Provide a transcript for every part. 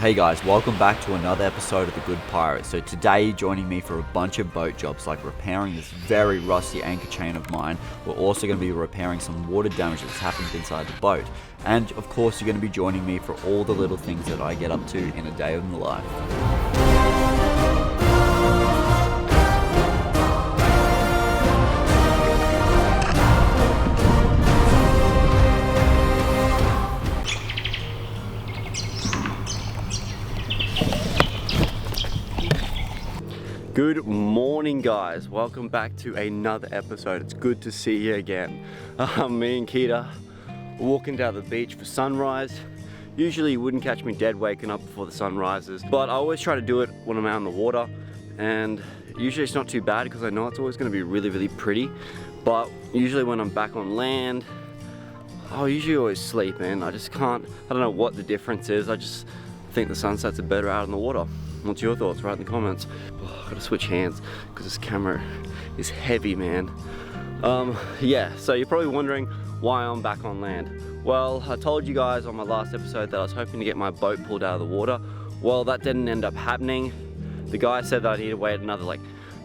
Hey guys, welcome back to another episode of The Good Pirate. So today joining me for a bunch of boat jobs like repairing this very rusty anchor chain of mine. We're also going to be repairing some water damage that's happened inside the boat. And of course you're going to be joining me for all the little things that I get up to in a day in the life. Good morning guys, welcome back to another episode. It's good to see you again. Me and Kita walking down the beach for sunrise. Usually you wouldn't catch me dead waking up before the sun rises, but I always try to do it when I'm out in the water, and usually it's not too bad because I know it's always going to be really pretty. But usually when I'm back on land, I usually always sleep, man. I just can't, I don't know what the difference is. I just think the sunsets are better out in the water. What's your thoughts? Write in the comments. Oh, I gotta switch hands because this camera is heavy, man. Yeah, so you're probably wondering why I'm back on land. Well, I told you guys on my last episode that I was hoping to get my boat pulled out of the water. Well, that didn't end up happening. The guy said that I need to wait another like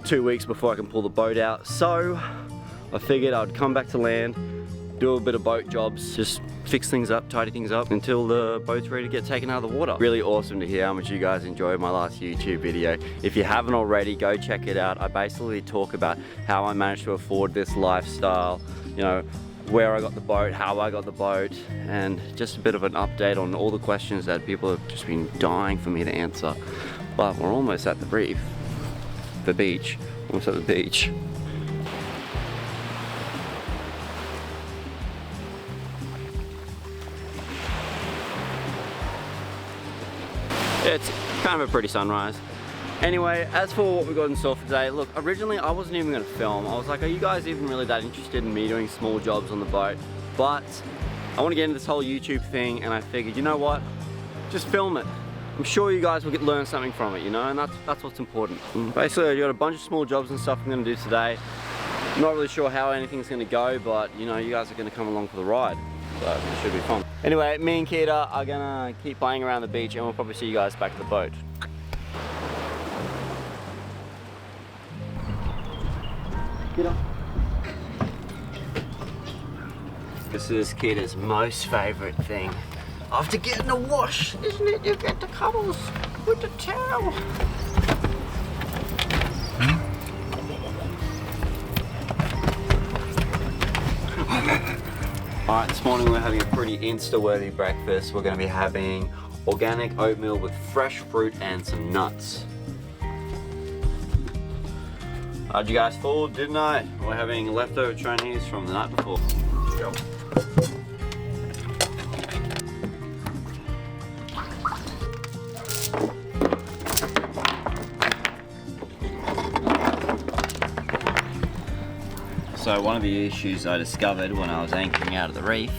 2 weeks before I can pull the boat out. So I figured I'd come back to land, do a bit of boat jobs, just fix things up, tidy things up until the boat's ready to get taken out of the water. Really awesome to hear how much you guys enjoyed my last YouTube video. If you haven't already, go check it out. I basically talk about how I managed to afford this lifestyle, you know, where I got the boat, how I got the boat, and just a bit of an update on all the questions that people have just been dying for me to answer. But we're almost at the beach, almost at the beach. It's kind of a pretty sunrise. Anyway, as for what we got in store for today, look, originally I wasn't even going to film. I was like, are you guys even really that interested in me doing small jobs on the boat? But I want to get into this whole YouTube thing, and I figured, you know what, just film it. I'm sure you guys will learn something from it, you know, and that's what's important. And basically, I got a bunch of small jobs and stuff I'm going to do today. I'm not really sure how anything's going to go, but you know, you guys are going to come along for the ride. So it should be fun. Anyway, me and Kita are gonna keep playing around the beach, and we'll probably see you guys back at the boat. Kita. This is Kita's most favourite thing. After getting a wash, isn't it? You get the cuddles with the towel. Alright, this morning we're having a pretty Insta-worthy breakfast. We're going to be having organic oatmeal with fresh fruit and some nuts. How'd you guys fall, didn't I? We're having leftover Chinese from the night before. Yep. So one of the issues I discovered when I was anchoring out of the reef,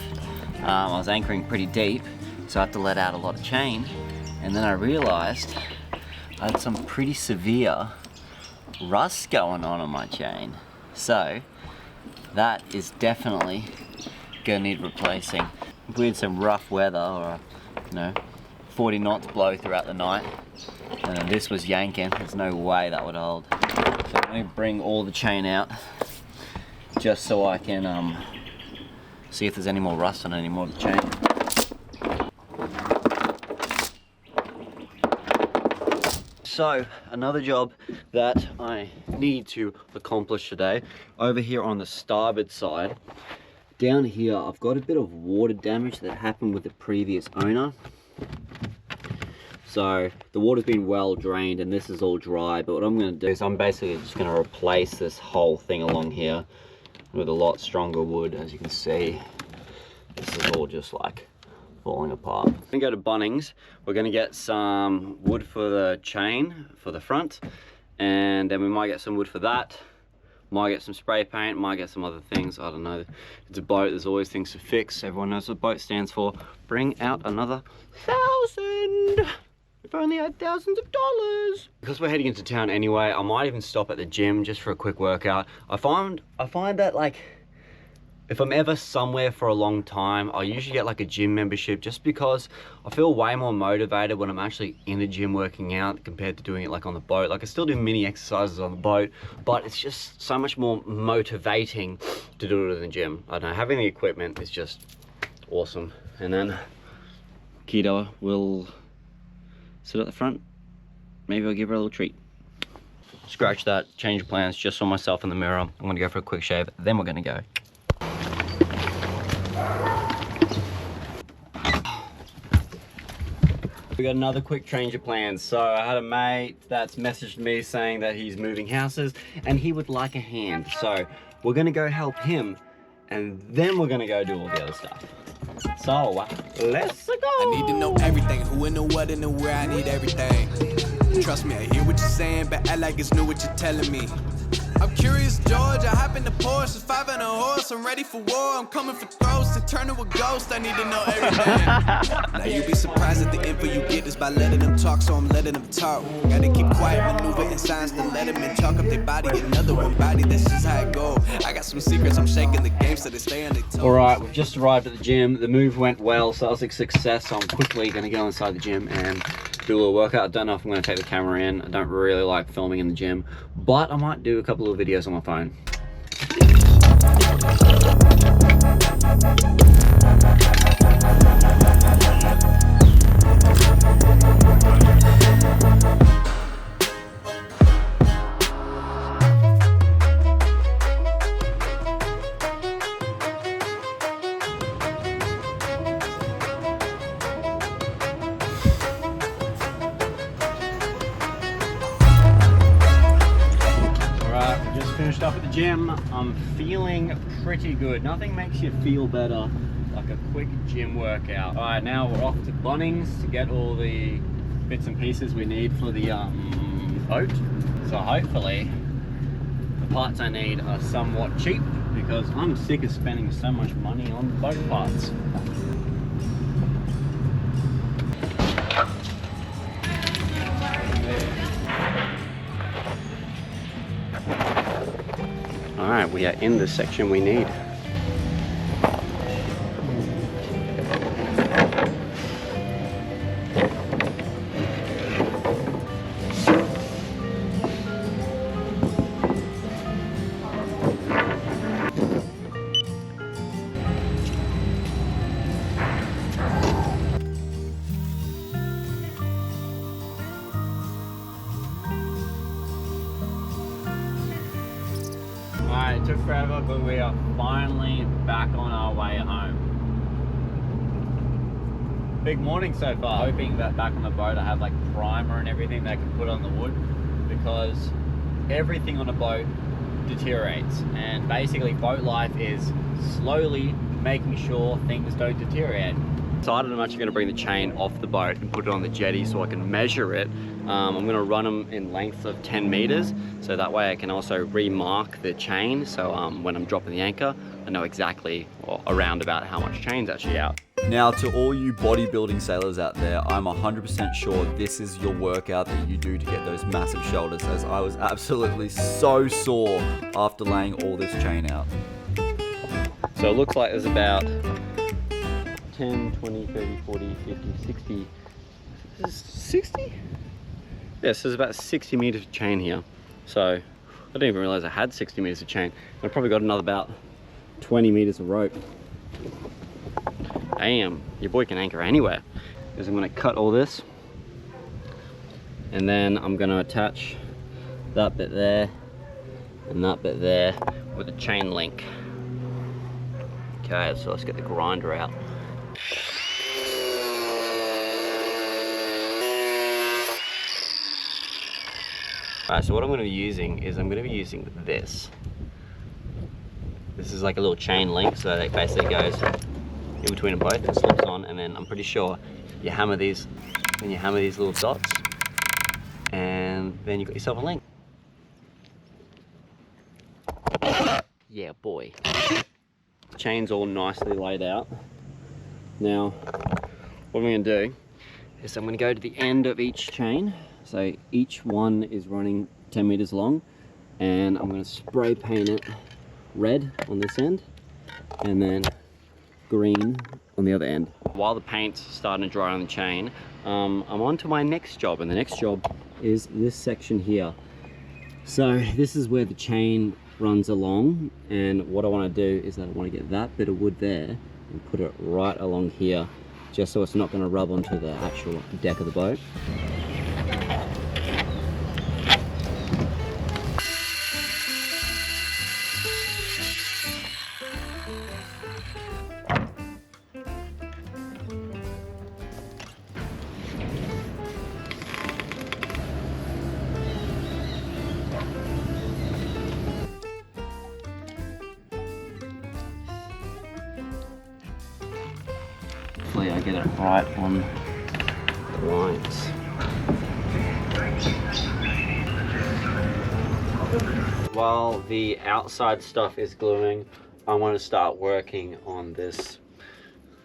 I was anchoring pretty deep, so I had to let out a lot of chain, and then I realized I had some pretty severe rust going on my chain. So that is definitely gonna need replacing. If we had some rough weather or, you know, 40 knots blow throughout the night, and this was yanking, there's no way that would hold. So I'm gonna bring all the chain out, just so I can see if there's any more rust on any more of the chain. So, another job that I need to accomplish today, over here on the starboard side, down here I've got a bit of water damage that happened with the previous owner. So the water's been well drained and this is all dry, but what I'm going to do is I'm basically just going to replace this whole thing along here with a lot stronger wood. As you can see, this is all just like falling apart. We're going to go to Bunnings. We're going to get some wood for the chain for the front, and then we might get some wood for that, might get some spray paint, might get some other things. I don't know, it's a boat, there's always things to fix. Everyone knows what boat stands for. Bring out another 1,000. If only I had thousands of dollars. Because we're heading into town anyway, I might even stop at the gym just for a quick workout. I find that like if I'm ever somewhere for a long time, I usually get like a gym membership just because I feel way more motivated when I'm actually in the gym working out compared to doing it like on the boat. Like I still do mini exercises on the boat, but it's just so much more motivating to do it in the gym. I don't know, having the equipment is just awesome. And then Keita will sit at the front. Maybe I'll give her a little treat. Scratch that, change of plans, just saw myself in the mirror. I'm gonna go for a quick shave, then we're gonna go. We got another quick change of plans. So I had a mate that's messaged me saying that he's moving houses and he would like a hand. So we're gonna go help him and then we're gonna go do all the other stuff. So let's go. I need to know everything, who and the what and the where, I need everything. Trust me, I hear what you're saying, but act like it's new what you're telling me. I'm curious, George, I hop in the Porsche, it's 5 and a horse, I'm ready for war, I'm coming for throats, to turn to a ghost, I need to know everything. Now you be surprised at the info you get is by letting them talk, so I'm letting them talk. Gotta keep quiet, maneuver in signs to let them in, talk up their body, another one body, that's just how it go. I got some secrets, I'm shaking the game so they stay on their toes. Alright, we've just arrived at the gym, the move went well, so that was a success, so I'm quickly gonna go inside the gym and do a little workout. I don't know if I'm gonna take the camera in, I don't really like filming in the gym, but I might do a couple of videos on my phone. Finished up at the gym. I'm feeling pretty good. Nothing makes you feel better like a quick gym workout. All right, now we're off to Bunnings to get all the bits and pieces we need for the boat. So hopefully the parts I need are somewhat cheap because I'm sick of spending so much money on boat parts. All right, we are in the section we need. It took forever, but we are finally back on our way home. Big morning so far. Hoping that back on the boat I have like primer and everything that I can put on the wood, because everything on a boat deteriorates, and basically boat life is slowly making sure things don't deteriorate. Decided I'm actually going to bring the chain off the boat and put it on the jetty so I can measure it. I'm going to run them in lengths of 10 meters, so that way I can also remark the chain, so when I'm dropping the anchor I know exactly, or around about, how much chain's actually out. Now, to all you bodybuilding sailors out there, I'm 100% sure this is your workout that you do to get those massive shoulders, as I was absolutely so sore after laying all this chain out. So it looks like there's about 10, 20, 30, 40, 50, 60, 60? Yes, there's about 60 meters of chain here. So I didn't even realize I had 60 meters of chain. I've probably got another about 20 meters of rope. Damn, your boy can anchor anywhere. Because I'm gonna cut all this, and then I'm gonna attach that bit there and that bit there with a chain link. Okay, so let's get the grinder out. Alright, so what I'm going to be using is I'm going to be using this. This is like a little chain link, so that it basically goes in between them both and slips on, and then I'm pretty sure you hammer these, and you hammer these little dots, and then you've got yourself a link. Yeah, boy. The chain's all nicely laid out. Now, what I'm going to do is I'm going to go to the end of each chain. So each one is running 10 meters long, and I'm going to spray paint it red on this end, and then green on the other end. While the paint's starting to dry on the chain, I'm on to my next job, and the next job is this section here. So this is where the chain runs along, and what I want to do is that I want to get that bit of wood there and put it right along here, just so it's not going to rub onto the actual deck of the boat. Hopefully I get it right on the lines. While the outside stuff is gluing, I want to start working on this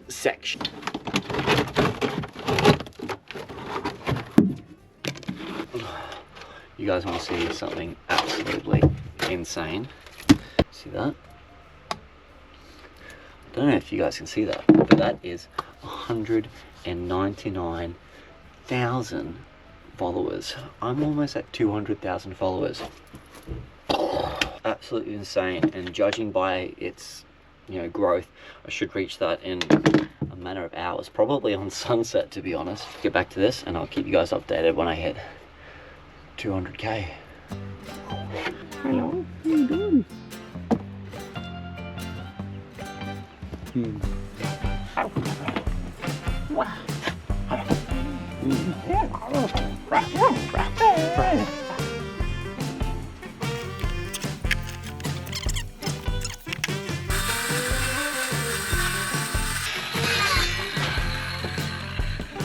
section. You guys want to see something absolutely insane? See that? I don't know if you guys can see that, but that is 199,000 followers. I'm almost at 200,000 followers. Absolutely insane, and judging by its growth, I should reach that in a matter of hours, probably on sunset, to be honest. Get back to this and I'll keep you guys updated when I hit 200k. Hello, how you doing?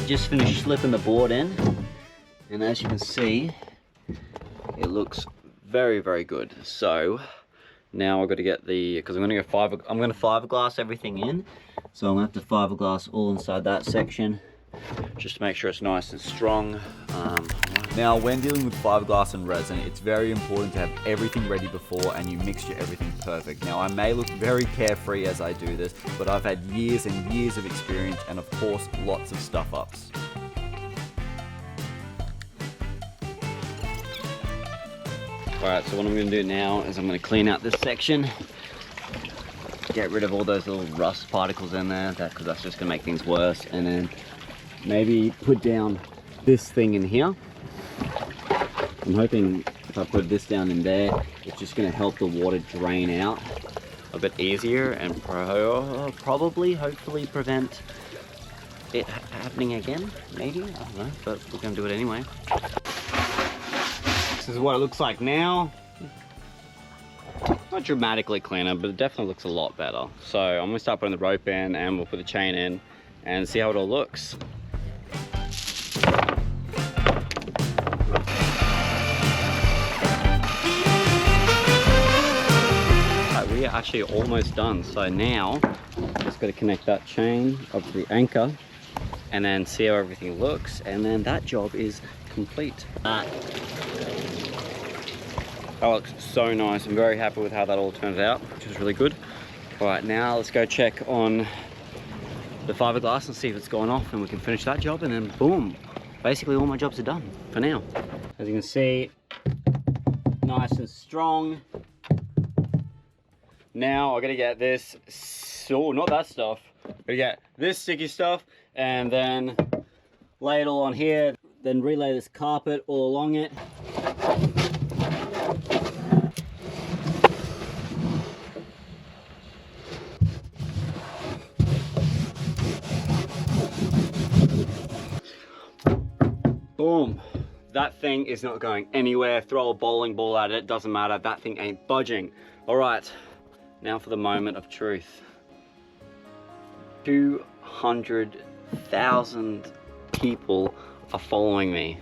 Just finished slipping the board in, and as you can see, it looks very, very good. So now I've got to get because I'm going to fiberglass everything in. So I'm going to have to fiberglass all inside that section, just to make sure it's nice and strong. Now, when dealing with fiberglass and resin, it's very important to have everything ready before and you mixture everything perfect. Now, I may look very carefree as I do this, but I've had years and years of experience and of course, lots of stuff ups. Alright, so what I'm going to do now is I'm going to clean out this section, get rid of all those little rust particles in there, because that's just going to make things worse, and then maybe put down this thing in here. I'm hoping if I put this down in there, it's just going to help the water drain out a bit easier and probably, hopefully prevent it happening again, maybe, I don't know, but we're going to do it anyway. This is what it looks like now. Not dramatically cleaner, but it definitely looks a lot better. So I'm going to start putting the rope in and we'll put the chain in and see how it all looks. We are actually almost done. So now just got to connect that chain up to the anchor and then see how everything looks, and then that job is complete. That looks so nice. I'm very happy with how that all turns out, which is really good. All right, now let's go check on the fiberglass and see if it's gone off, and we can finish that job, and then boom, basically all my jobs are done for now. As you can see, nice and strong. Now I gotta get this, not that stuff, gotta get this sticky stuff and then lay it all on here, then relay this carpet all along it. Boom. That thing is not going anywhere. Throw a bowling ball at it, doesn't matter. That thing ain't budging. All right. Now for the moment of truth. 200,000 people are following me.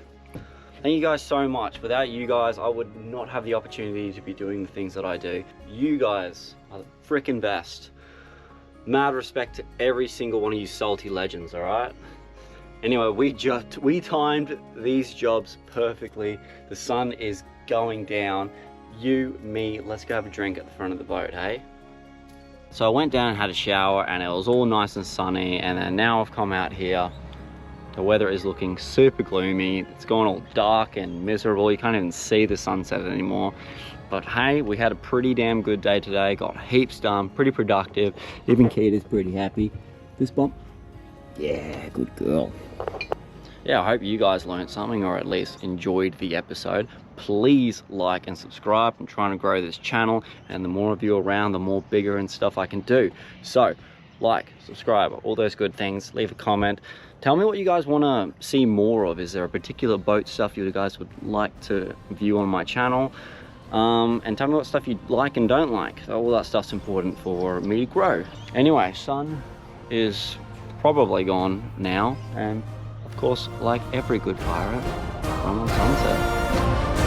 Thank you guys so much. Without you guys, I would not have the opportunity to be doing the things that I do. You guys are the freaking best. Mad respect to every single one of you salty legends, all right? Anyway, we timed these jobs perfectly. The sun is going down. You, me, let's go have a drink at the front of the boat, hey? So I went down and had a shower and it was all nice and sunny, and then now I've come out here. The weather is looking super gloomy. It's gone all dark and miserable. You can't even see the sunset anymore. But hey, we had a pretty damn good day today. Got heaps done, pretty productive. Even Keita's pretty happy. This bump? Yeah, good girl. Yeah, I hope you guys learned something or at least enjoyed the episode. Please like and subscribe. I'm trying to grow this channel, and the more of you around, the more bigger and stuff I can do. So like, subscribe, all those good things. Leave a comment. Tell me what you guys want to see more of. Is there a particular boat stuff you guys would like to view on my channel? And tell me what stuff you like and don't like. All that stuff's important for me to grow. Anyway, sun is probably gone now, and of course, like every good pirate, from on sunset.